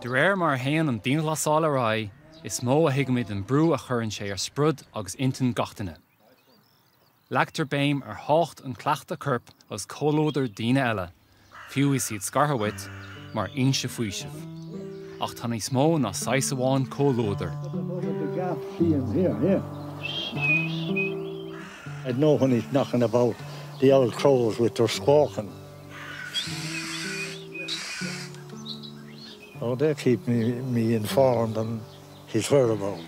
De réir mar héan an daon ghlasáil a rá, is mó a hiigimid an brú a churann sé ar sprud agus intin gachtainine. Leagtar béim ar hácht an cleachta curp as cólódar daoine eile, fiú is iad scarthahuit mar inse fuaisih. Ach tá níos mó ná 6 amháin cólódar. I'd know when he's knocking about the old crows with their squawking. Oh, they keep me informed on his whereabouts.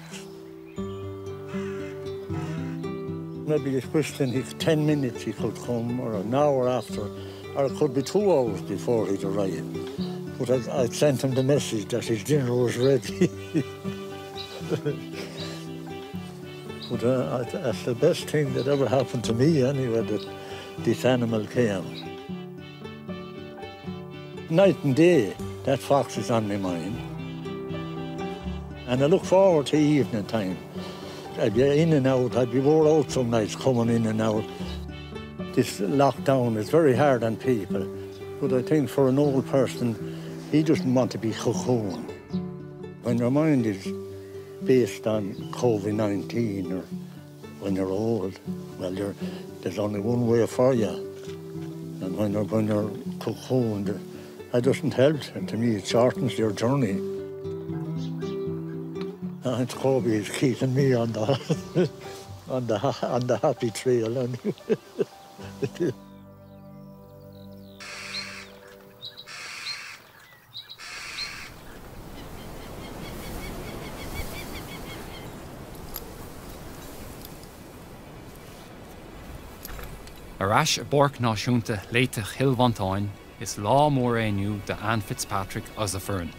Maybe it's wishing if 10 minutes he could come, or an hour after, or it could be 2 hours before he'd arrive. But I sent him the message that his dinner was ready. But that's the best thing that ever happened to me anyway, that this animal came. Night and day, that fox is on my mind. And I look forward to evening time. I'd be in and out, I'd be wore out some nights coming in and out. This lockdown is very hard on people, but I think for an old person, he doesn't want to be cocooned. When your mind is based on COVID-19 or when you're old, well, there's only one way for you. And when you're cocooned, that doesn't help. And to me, it shortens your journey. And Kobe is keeping me on the on the happy trail. Arás a borc náisiúnta léite Chilbhantáin is lá mór éiniu de Anne Fitzpatrick as a fern.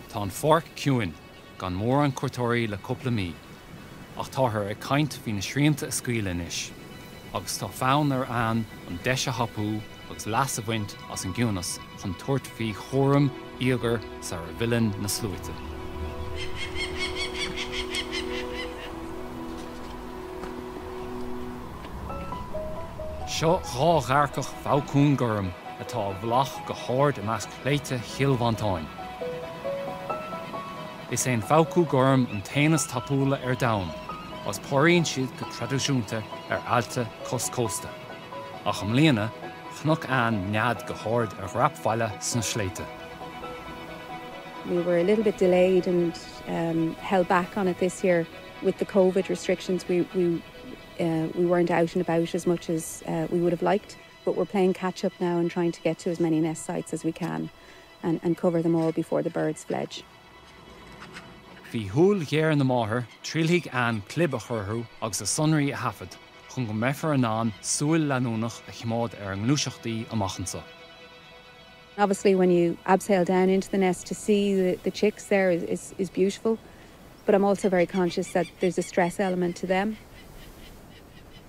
Tá an forc ciúin gan mór an cuairtóirí le cúpla mí, ach táthar ag caint hí na sríanta a scaoileann inis, agus tá fonn ar Anne an deis a hapú agus leas a bhaint as an gcionas chun tuairt fhí chóram íogar sa ar bhilleann na slúite. Seo dhá-gharcach Fácún Gurm atá bhlach go háir i measc léite Chilbhantáin. Is éon Fácún Gurm an taonas tapúla ar domhan, as póiríonn siad go tradiisiúnta ar alta coscósta. Ach am líana, chnoc Anne nead go háir ar raphaile san sléite. We were a little bit delayed and held back on it this year with the COVID restrictions. We weren't out and about as much as we would have liked, but we're playing catch up now and trying to get to as many nest sites as we can and cover them all before the birds fledge. Bhí thúil ghéar na máthair tríligh Anne clib a churthú agus a sonraí a hafad chun go mbeifar anán súil leanúnach a chimád ar an ngluaiseachtaí amachchansa. Obviously when you abseil down into the nest to see the chicks there is beautiful, but I'm also very conscious that there's a stress element to them.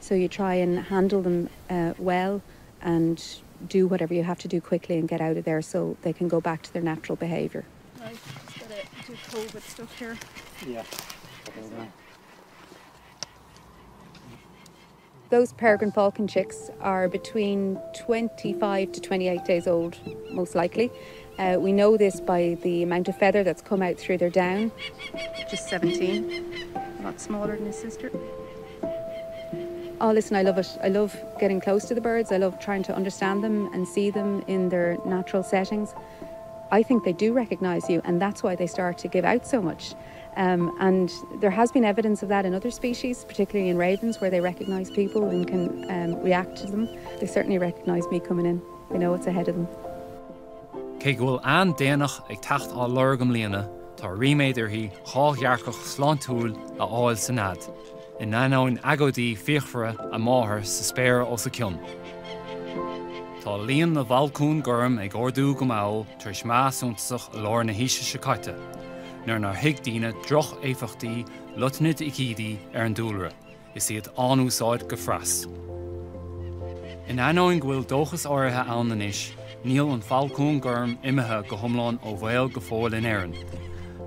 So you try and handle them well and do whatever you have to do quickly and get out of there so they can go back to their natural behaviour. Right, just gotta do COVID stuff here. Yeah. Those peregrine falcon chicks are between 25 to 28 days old, most likely. We know this by the amount of feather that's come out through their down. Just 17, a lot smaller than his sister. Oh, listen, I love it. I love getting close to the birds. I love trying to understand them and see them in their natural settings. I think they do recognise you, and that's why they start to give out so much. And there has been evidence of that in other species, particularly in ravens, where they recognise people and can react to them. They certainly recognise me coming in. They know what's ahead of them. Cé go bhfuil Anne déanach ag teacht á lorgam líana, tá riméidir hí dhá-ghearcach sláintúil a áil san ad. In anáin agodí fíochmhara a máthair sa spéir os a cion. Tá líon na Fácún Gurm ag ordú go máil tar smás úntasach a lár na híse se caite, nuair nar thuig daoine droch éifachtaí lutnid i cídaí ar an dúlra, is iad anúsáid go freas. In anáin bhfuil dóchas áirithe ann anois, níl an Fácún Gurm imithe go thomláin ó bhfuil go fóil in éireann.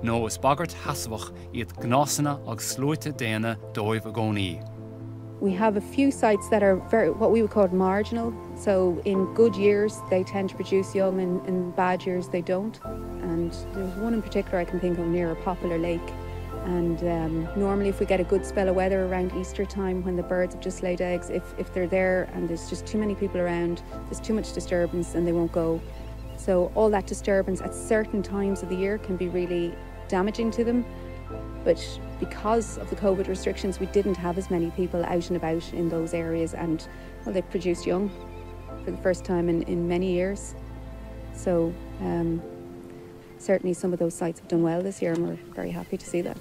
nó is bagart hasbach iad gnásanna agus slúite déana dóibh a gcónaí. We have a few sites that are what we would call marginal. So in good years, they tend to produce young, and in bad years, they don't. And there's one in particular I can think of near a popular lake. And normally if we get a good spell of weather around Easter time when the birds have just laid eggs, if they're there and there's just too many people around, there's too much disturbance and they won't go. So all that disturbance at certain times of the year can be really damaging to them. But because of the COVID restrictions, we didn't have as many people out and about in those areas, and well, they produced young for the first time in many years. So certainly some of those sites have done well this year, and we're very happy to see that.